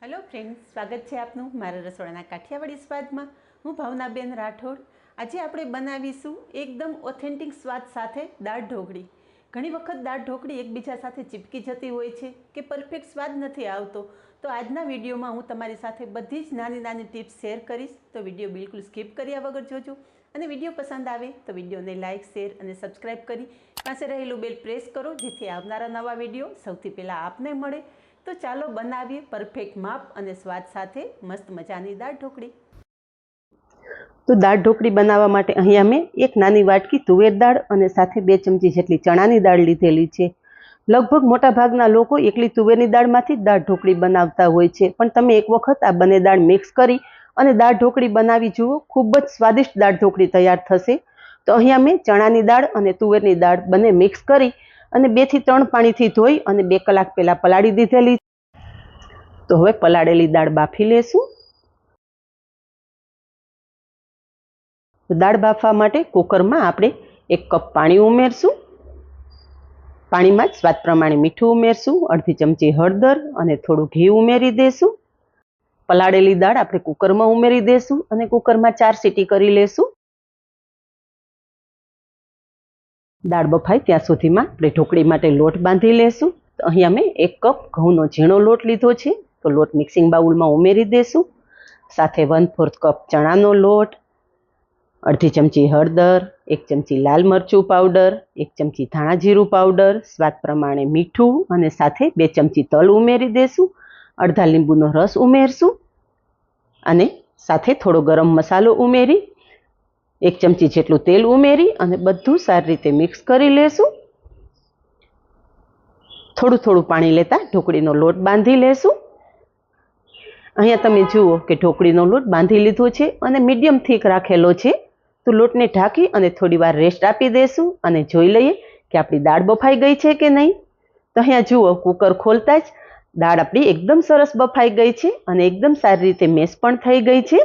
Hello friends, स्वागत है आपनु मारा रसोड़ाना काठियावाड़ी स्वादमां। हूँ भावनाबेन राठोड। आज आपणे बनावीशुं एकदम ऑथेन्टिक स्वाद साथे दाळ ढोकળી। घणी वखत दाळ ढोकળી एकबीजा साथे चिपकी जती होय छे के परफेक्ट स्वाद नथी आवतो। तो आजना विडियोमां हूँ तमारी साथे बधी ज नानी नानी टिप्स शेर करीश। तो विडियो बिल्कुल स्कीप कर्या वगर जोजो અને વિડીયો પસંદ આવે તો વિડીયોને લાઇક, શેર અને સબસ્ક્રાઇબ કરી પાસે રહેલું બેલ પ્રેસ કરો જેથી આવનારા નવા વિડીયો સૌથી પહેલાં આપને મળે। તો ચાલો બનાવીએ પરફેક્ટ માપ અને સ્વાદ સાથે મસ્ત મજાની દાળ ઢોકળી। તો દાળ ઢોકળી બનાવવા માટે અહીંયા મેં એક નાની વાટકી તુવેર દાળ અને સાથે 2 ચમચી જેટલી ચણાની દાળ લીધેલી છે। લગભગ મોટા ભાગના લોકો એકલી તુવેરની દાળમાંથી જ દાળ ઢોકળી બનાવતા હોય છે, પણ તમે એક વખત આ બંને દાળ મિક્સ કરી અને દાળ ઢોકળી બનાવી જુઓ, ખૂબ જ સ્વાદિષ્ટ દાળ ઢોકળી તૈયાર થશે। તો અહીંયા મેં ચણાની દાળ અને તુવેરની દાળ બંને મિક્સ કરી અને 2 થી 3 પાણીથી ધોઈ અને 2 કલાક પહેલા પલાળી દીધેલી। તો હવે પલાળેલી દાળ બાફી લેશું। દાળ બાફવા માટે કુકરમાં આપણે 1 કપ પાણી ઉમેરશું। પાણીમાં જ સ્વાદ પ્રમાણે મીઠું ઉમેરશું, અડધી ચમચી હળદર અને થોડું ઘી ઉમેરી દેશું। પલાળેલી દાળ આપણે કુકરમાં ઉમેરી દેશું અને કુકરમાં 4 સીટી કરી લેશું। દાળ બફાય ત્યાં સુધીમાં આપણે ઢોકળી માટે લોટ બાંધી લેશું। તો અહીંયા મેં 1 કપ ઘઉંનો ઝીણો લોટ લીધો છે, તો લોટ મિક્સિંગ બાઉલમાં ઉમેરી દેશું। સાથે 1/4 કપ ચણાનો લોટ, અડધી ચમચી હળદર, 1 ચમચી લાલ મરચું પાવડર, 1 ચમચી ધાણા જીરું પાવડર, સ્વાદ પ્રમાણે મીઠું અને સાથે 2 ચમચી તલ ઉમેરી દેશું। અડધા લીંબુનો રસ ઉમેરશું અને સાથે થોડો ગરમ મસાલો ઉમેરી 1 ચમચી જેટલું તેલ ઉમેરી અને બધું સારી રીતે મિક્સ કરી લેશું। થોડું થોડું પાણી લેતા ઢોકળીનો લોટ બાંધી લેશું। અહીંયા તમે જુઓ કે ઢોકળીનો લોટ બાંધી લીધો છે અને મીડિયમ થીક રાખેલો છે। તો લોટને ઢાંકી અને થોડી વાર રેસ્ટ આપી દેશું અને જોઈ લઈએ કે આપણી દાળ બફાઈ ગઈ છે કે નહીં। તો અહીંયા જુઓ, કુકર ખોલતા જ દાળ આપણી એકદમ સરસ બફાઈ ગઈ છે અને એકદમ સારી રીતે મેશ પણ થઈ ગઈ છે।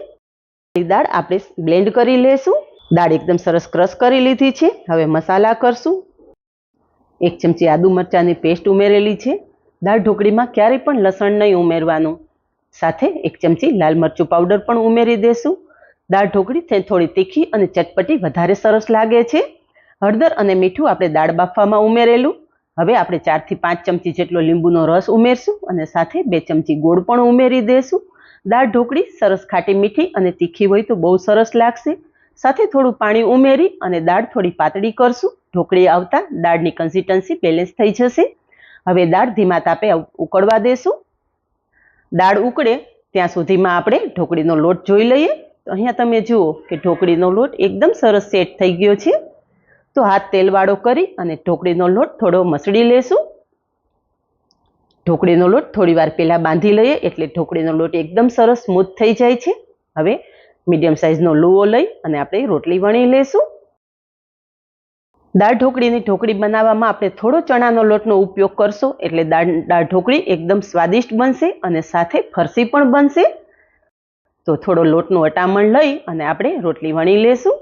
દાળ આપણે બ્લેન્ડ કરી લેશું। દાળ એકદમ સરસ ક્રશ કરી લીધી છે। હવે મસાલા કરશું। 1 ચમચી આદુ મરચાંની પેસ્ટ ઉમેરેલી છે। દાળ ઢોકળીમાં ક્યારેય પણ લસણ નહીં ઉમેરવાનું। સાથે 1 ચમચી લાલ મરચું પાવડર પણ ઉમેરી દેશું। દાળ ઢોકળી થોડી તીખી અને ચટપટી વધારે સરસ લાગે છે। હળદર અને મીઠું આપણે દાળ બાફવામાં ઉમેરેલું। હવે આપણે 4 થી 5 ચમચી જેટલો લીંબુનો રસ ઉમેરશું અને સાથે 2 ચમચી ગોળ પણ ઉમેરી દેશું। દાળ ઢોકળી સરસ ખાટી મીઠી અને તીખી હોય તો બહુ સરસ લાગશે। સાથે થોડું પાણી ઉમેરી અને દાળ થોડી પાતળી કરશું। ઢોકળી આવતા દાળની કન્સિસ્ટન્સી બેલેન્સ થઈ જશે। હવે દાળ ધીમા તાપે ઉકળવા દેશું। દાળ ઉકળે ત્યાં સુધીમાં આપણે ઢોકળીનો લોટ જોઈ લઈએ। તો અહીંયા તમે જુઓ કે ઢોકળીનો લોટ એકદમ સરસ સેટ થઈ ગયો છે। તો હાથ તેલવાળો કરી અને ઢોકળીનો લોટ થોડો મસળી લેશું। ઢોકળીનો લોટ થોડી વાર પહેલા બાંધી લઈએ એટલે ઢોકળીનો લોટ એકદમ સરસ સ્મૂથ થઈ જાય છે। હવે મીડિયમ સાઇઝનો લુવો લઈ અને આપણે રોટલી વણી લેશું। દાળ ઢોકળીની ઢોકળી બનાવવામાં આપણે થોડો ચણાનો લોટનો ઉપયોગ કરશો એટલે દાળ ઢોકળી એકદમ સ્વાદિષ્ટ બનશે અને સાથે ફરસી પણ બનશે। તો થોડો લોટનું અટામણ લઈ અને આપણે રોટલી વણી લેશું।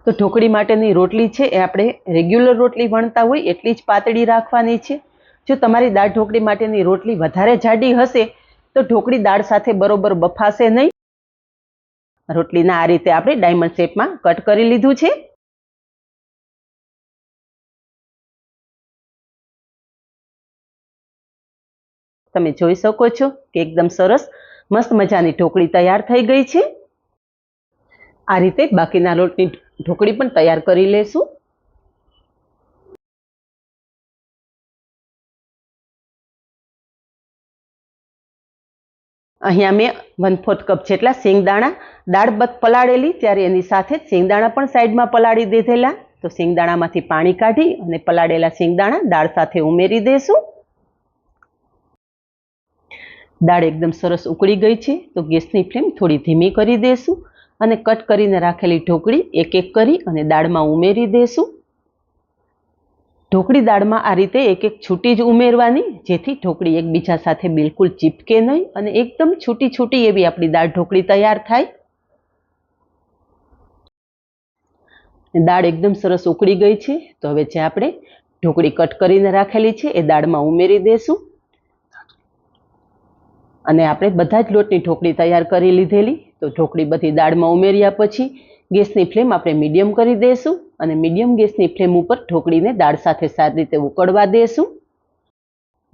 તો ઢોકળી માટેની રોટલી છે એ આપણે રેગ્યુલર રોટલી વણતા હોય એટલી જ પાતળી રાખવાની છે। જો તમારી દાળ ઢોકળી માટેની રોટલી વધારે જાડી હશે તો ઢોકળી દાળ સાથે બરોબર બફાશે નહીં। રોટલીના આ રીતે આપણે ડાયમંડ શેપમાં કટ કરી લીધું છે। તમે જોઈ શકો છો કે એકદમ સરસ મસ્ત મજાની ઢોકળી તૈયાર થઈ ગઈ છે। આ રીતે બાકીના લોટની ઢોકળી પણ તૈયાર કરી લેશું। અહીંયા મેં 1/4 કપ જેટલા શેંગદાણા દાળ પલાળેલી ત્યારે એની સાથે જ શેંગદાણા પણ સાઈડમાં પલાળી દીધેલા। તો શેંગદાણામાંથી પાણી કાઢી અને પલાળેલા શેંગદાણા દાળ સાથે ઉમેરી દેશું। દાળ એકદમ સરસ ઉકળી ગઈ છે તો ગેસની ફ્લેમ થોડી ધીમી કરી દેશું અને કટ કરીને રાખેલી ઢોકળી એક એક કરી અને દાળમાં ઉમેરી દેશું। ઢોકળી દાળમાં આ રીતે એક એક છૂટી જ ઉમેરવાની જેથી ઢોકળી એકબીજા સાથે બિલકુલ ચીપકે નહીં અને એકદમ છૂટી છૂટી એવી આપણી દાળ ઢોકળી તૈયાર થાય। દાળ એકદમ સરસ ઉકળી ગઈ છે તો હવે જે આપણે ઢોકળી કટ કરીને રાખેલી છે એ દાળમાં ઉમેરી દેશું। અને આપણે બધા જ લોટની ઢોકળી તૈયાર કરી લીધેલી. તો ઢોકળી બધી દાળમાં ઉમેર્યા પછી ગેસની ફ્લેમ આપણે મીડિયમ કરી દઈશું અને મીડિયમ ગેસની ફ્લેમ ઉપર ઢોકળીને દાળ સાથે સારી રીતે ઉકળવા દઈશું.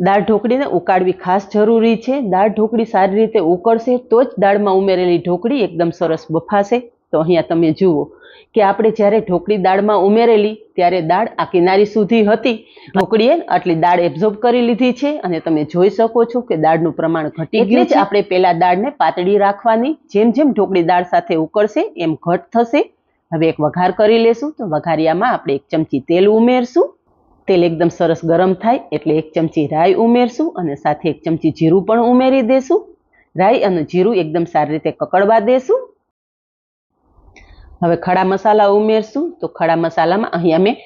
દાળ ઢોકળીને ઉકાળવી ખાસ જરૂરી છે. દાળ ઢોકળી સારી રીતે ઉકળશે તો જ દાળમાં ઉમેરેલી ઢોકળી એકદમ સરસ બફાશે. તો અહીંયા તમે જુઓ કે આપણે જ્યારે ઢોકળી દાળમાં ઉમેરેલી ત્યારે દાળ આ કિનારી સુધી હતી. ઢોકળીએ આટલી દાળ એબ્ઝોર્બ કરી લીધી છે અને તમે જોઈ શકો છો કે દાળનું પ્રમાણ ઘટી ગયું છે. આપણે પહેલા દાળને પાતળી રાખવાની. જેમ જેમ ઢોકળી દાળ સાથે ઉકળશે એમ ઘટ થશે. હવે એક વઘાર કરી લેશું. તો વઘારિયામાં આપણે 1 ચમચી તેલ ઉમેરશું. તેલ એકદમ સરસ ગરમ થાય એટલે 1 ચમચી રાઈ ઉમેરશું અને સાથે 1 ચમચી જીરું પણ ઉમેરી દેશું. રાઈ અને જીરું એકદમ સારી રીતે કકડવા દેશું. હવે ખડા મસાલા ઉમેરશું. તો ખડા મસાલામાં અહીંયા મેં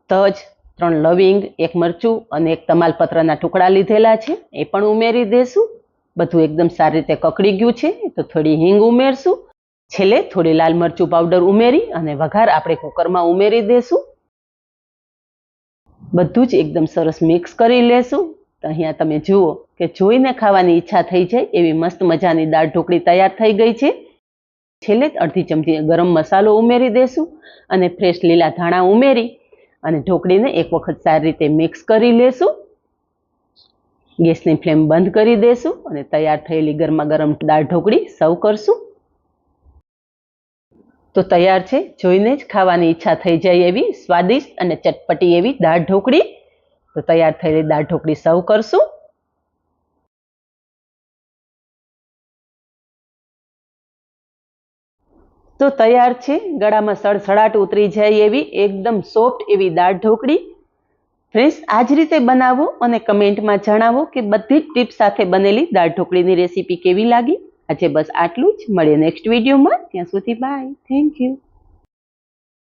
તજ, 3 લવિંગ, 1 મરચું અને 1 તમાલપત્રના ટુકડા લીધેલા છે, એ પણ ઉમેરી દેશું. બધું એકદમ સારી રીતે કકડી ગયું છે તો થોડી હિંગ ઉમેરશું. છેલ્લે થોડી લાલ મરચું પાવડર ઉમેરી અને વઘાર આપણે કુકરમાં ઉમેરી દેશું. બધું જ એકદમ સરસ મિક્સ કરી લેશું. તો અહીંયા તમે જુઓ કે જોઈને ખાવાની ઈચ્છા થઈ જાય એવી મસ્ત મજાની દાળ ઢોકળી તૈયાર થઈ ગઈ છે. છેલ્લે અડધી ચમચી ગરમ મસાલો ઉમેરી દેશું અને ફ્રેશ લીલા ધાણા ઉમેરી અને ઢોકળીને એક વખત સારી રીતે મિક્સ કરી લેશું. ગેસની ફ્લેમ બંધ કરી દેશું અને તૈયાર થયેલી ગરમા ગરમ દાળ ઢોકળી સર્વ કરશું. તો તૈયાર છે. જોઈને જ ખાવાની ઈચ્છા થઈ જાય એવી સ્વાદિષ્ટ અને ચટપટી એવી દાળ ઢોકળી. તો તૈયાર થયેલી દાળ ઢોકળી સર્વ કરશું. તો તૈયાર છે. ગળામાં સડસડાટ ઉતરી જાય એવી એકદમ સોફ્ટ એવી દાળ ઢોકળી. ફ્રેન્ડ્સ, આ જ રીતે બનાવો અને કમેન્ટમાં જણાવો કે બધી જ ટિપ્સ સાથે બનેલી દાળ ઢોકળીની રેસીપી કેવી લાગી. આજે બસ આટલું જ. મળીએ નેક્સ્ટ વિડીયોમાં. ત્યાં સુધી બાય. Thank you.